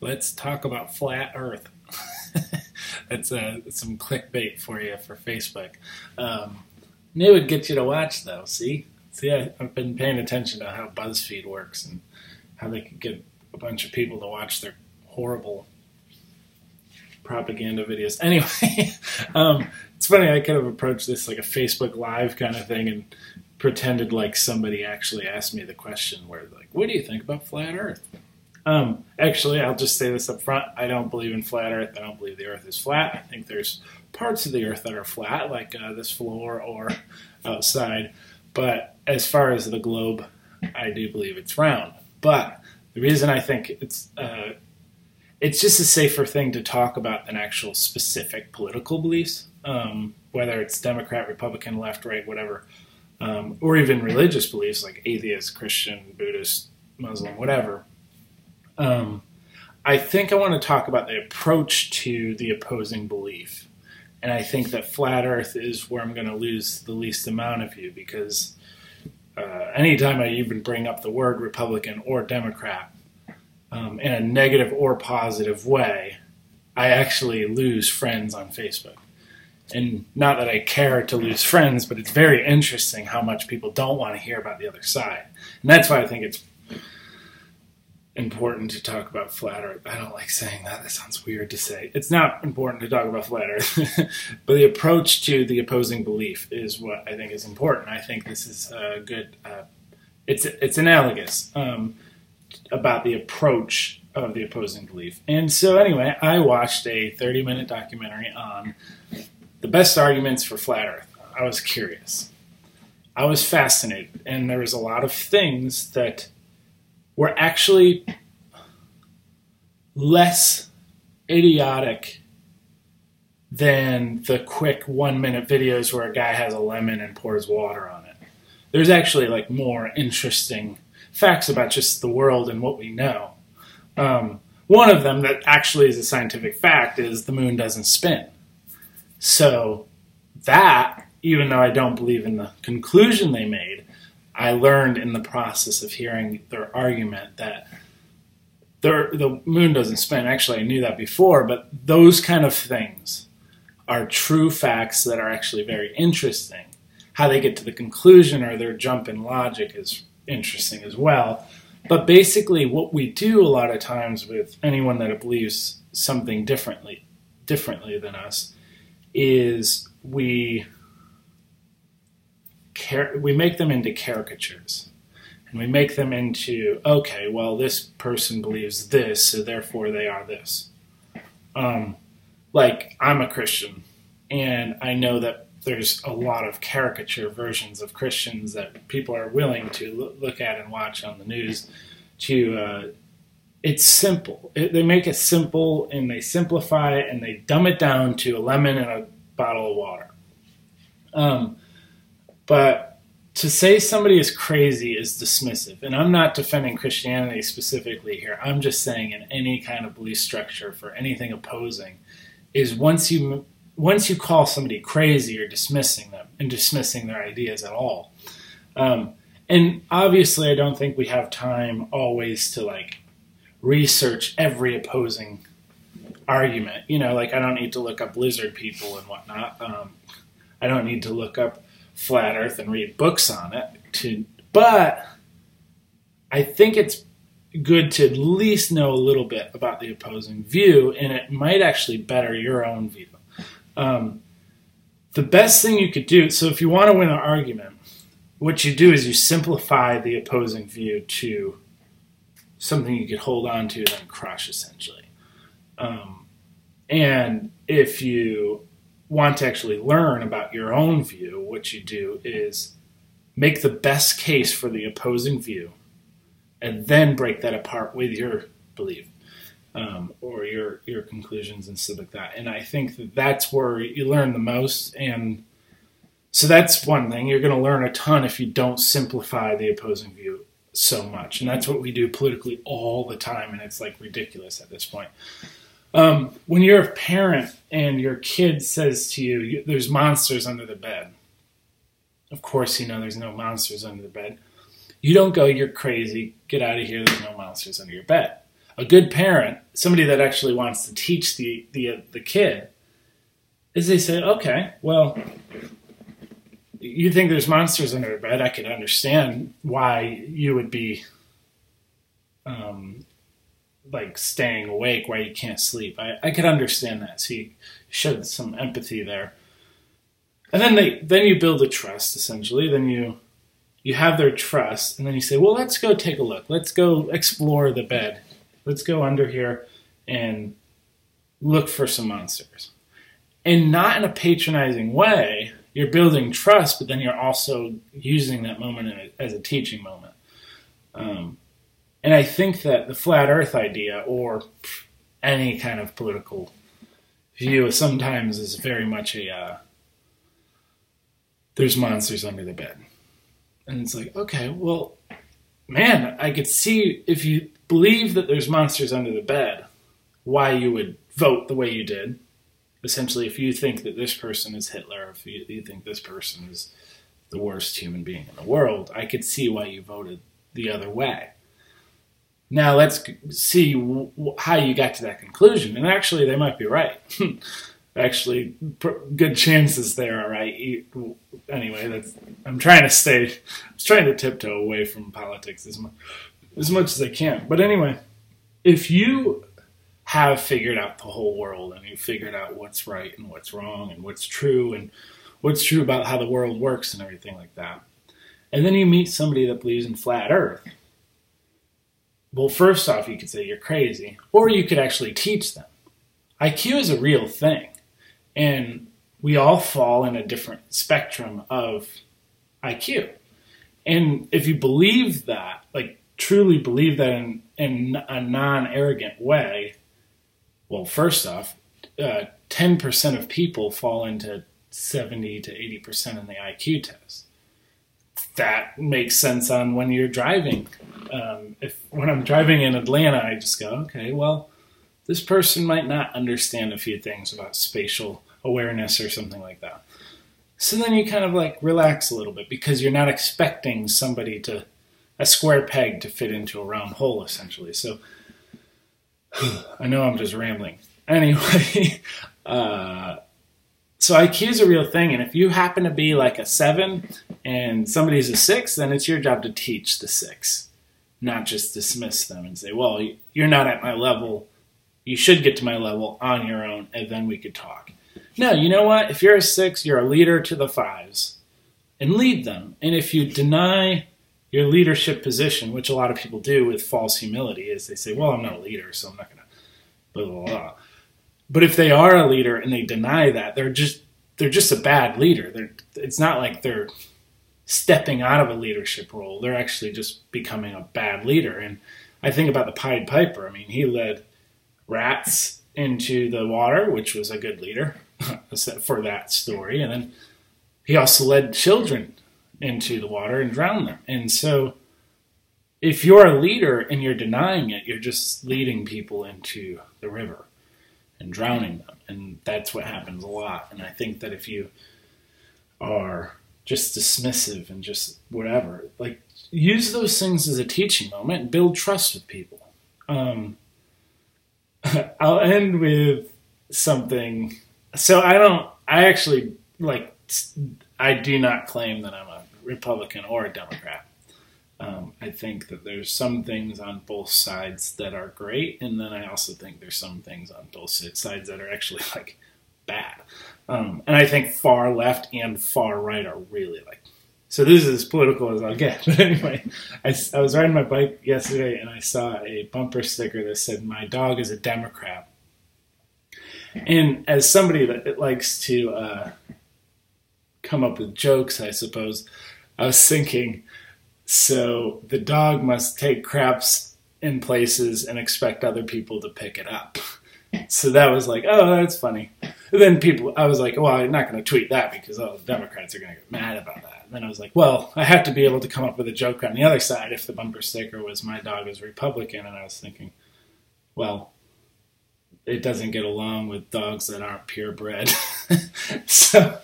Let's talk about flat Earth. That's some clickbait for you for Facebook. Knew it'd get you to watch though. See, I've been paying attention to how BuzzFeed works and how they can get a bunch of people to watch their horrible propaganda videos. Anyway, it's funny. I could have approached this like a Facebook Live kind of thing and pretended like somebody actually asked me the question where like, what do you think about flat Earth? Actually, I'll just say this up front. I don't believe in flat Earth. I don't believe the Earth is flat. I think there's parts of the Earth that are flat, like this floor or outside. But as far as the globe, I do believe it's round. But the reason I think it's just a safer thing to talk about than actual specific political beliefs, whether it's Democrat, Republican, left, right, whatever, or even religious beliefs like atheist, Christian, Buddhist, Muslim, whatever. I think I want to talk about the approach to the opposing belief. And I think that flat Earth is where I'm going to lose the least amount of you because anytime I even bring up the word Republican or Democrat in a negative or positive way, I actually lose friends on Facebook. And not that I care to lose friends, but it's very interesting how much people don't want to hear about the other side. And that's why I think it's important to talk about flat Earth. I don't like saying that. That sounds weird to say. It's not important to talk about flat Earth, but the approach to the opposing belief is what I think is important. I think this is a good. It's analogous about the approach of the opposing belief. And so anyway, I watched a 30-minute documentary on the best arguments for flat Earth. I was curious. I was fascinated, and there was a lot of things that were actually less idiotic than the quick 1-minute videos where a guy has a lemon and pours water on it. There's actually like more interesting facts about just the world and what we know. One of them that actually is a scientific fact is the moon doesn't spin. So that, even though I don't believe in the conclusion they made, I learned in the process of hearing their argument that the moon doesn't spin. Actually, I knew that before, but those kind of things are true facts that are actually very interesting. How they get to the conclusion or their jump in logic is interesting as well. But basically, what we do a lot of times with anyone that believes something differently than us is we make them into caricatures. And we make them into, okay, well, this person believes this, so therefore they are this. Like, I'm a Christian, and I know that there's a lot of caricature versions of Christians that people are willing to look at and watch on the news. It's simple. They make it simple, and they simplify it, and they dumb it down to a lemon and a bottle of water. But to say somebody is crazy is dismissive. And I'm not defending Christianity specifically here. I'm just saying in any kind of belief structure for anything opposing is once you call somebody crazy, you're dismissing them and dismissing their ideas at all. And obviously I don't think we have time always to like research every opposing argument. You know, like I don't need to look up lizard people and whatnot. I don't need to look up flat Earth and read books on it. But I think it's good to at least know a little bit about the opposing view, and it might actually better your own view. The best thing you could do, so if you want to win an argument, what you do is you simplify the opposing view to something you could hold on to and then crush, essentially. And if you want to actually learn about your own view, what you do is make the best case for the opposing view and then break that apart with your belief or your conclusions and stuff like that. And I think that that's where you learn the most. And so that's one thing. You're going to learn a ton if you don't simplify the opposing view so much. And that's what we do politically all the time, and it's like ridiculous at this point. When you're a parent and your kid says to you, there's monsters under the bed. Of course, you know there's no monsters under the bed. You don't go, you're crazy, get out of here, there's no monsters under your bed. a good parent, somebody that actually wants to teach the kid, is they say, okay, well, you think there's monsters under your bed. I could understand why you would be like staying awake, why you can't sleep. I could understand that. So you showed some empathy there. And then you build a trust, essentially. Then you have their trust, and then you say, well, let's go take a look. Let's go explore the bed. Let's go under here and look for some monsters. And not in a patronizing way. You're building trust, but then you're also using that moment as a teaching moment. And I think that the flat earth idea, or any kind of political view, sometimes is very much there's monsters under the bed. And it's like, okay, well, man, I could see if you believe that there's monsters under the bed, why you would vote the way you did. Essentially, if you think that this person is Hitler, if you think this person is the worst human being in the world, I could see why you voted the other way. Now let's see how you got to that conclusion. And actually, they might be right. Actually, good chances they are right. Anyway, I'm trying to tiptoe away from politics as much as I can. But anyway, if you have figured out the whole world and you figured out what's right and what's wrong and what's true about how the world works and everything like that, and then you meet somebody that believes in flat earth, well, first off, you could say you're crazy, or you could actually teach them. IQ is a real thing, and we all fall in a different spectrum of IQ. And if you believe that, like truly believe that in a non-arrogant way, well, first off, 10% of people fall into 70 to 80% in the IQ test. That makes sense on when you're driving. When I'm driving in Atlanta, I just go, okay, well, this person might not understand a few things about spatial awareness or something like that. So then you kind of like relax a little bit because you're not expecting a square peg to fit into a round hole, essentially. So I know I'm just rambling. Anyway, so IQ is a real thing, and if you happen to be like a 7 and somebody's a 6, then it's your job to teach the 6, not just dismiss them and say, well, you're not at my level. You should get to my level on your own, and then we could talk. No, you know what? If you're a 6, you're a leader to the 5s, and lead them. And if you deny your leadership position, which a lot of people do with false humility, is they say, well, I'm not a leader, so I'm not going to blah, blah, blah. But if they are a leader and they deny that, they're just a bad leader. It's not like they're stepping out of a leadership role. They're actually just becoming a bad leader. And I think about the Pied Piper. I mean, he led rats into the water, which was a good leader for that story. And then he also led children into the water and drowned them. And so if you're a leader and you're denying it, you're just leading people into the river and drowning them. And that's what happens a lot. And I think that if you are just dismissive and just whatever, like use those things as a teaching moment and build trust with people. I'll end with something. So I do not claim that I'm a Republican or a Democrat. I think that there's some things on both sides that are great, and then I also think there's some things on both sides that are actually like bad. And I think far left and far right are really like. So this is as political as I'll get. But anyway, I was riding my bike yesterday and I saw a bumper sticker that said, "My dog is a Democrat." And as somebody that likes to come up with jokes, I suppose, I was thinking, so the dog must take craps in places and expect other people to pick it up. So that was like, oh, that's funny. And then I was like, well, I'm not going to tweet that because the Democrats are going to get mad about that. And then I was like, well, I have to be able to come up with a joke on the other side if the bumper sticker was "My dog is Republican." And I was thinking, well, it doesn't get along with dogs that aren't purebred. So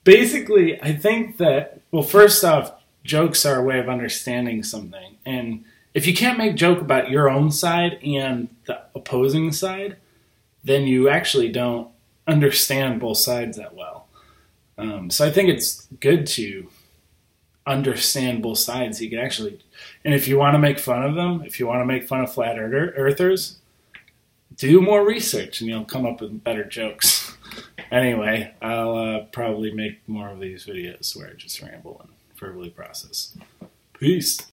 basically, I think that, well, first off, jokes are a way of understanding something. And if you can't make joke about your own side and the opposing side, then you actually don't understand both sides that well. So I think it's good to understand both sides. You can actually, and if you want to make fun of them, if you want to make fun of flat earthers, do more research and you'll come up with better jokes. Anyway, I'll probably make more of these videos where I just ramble and verbally process. Peace.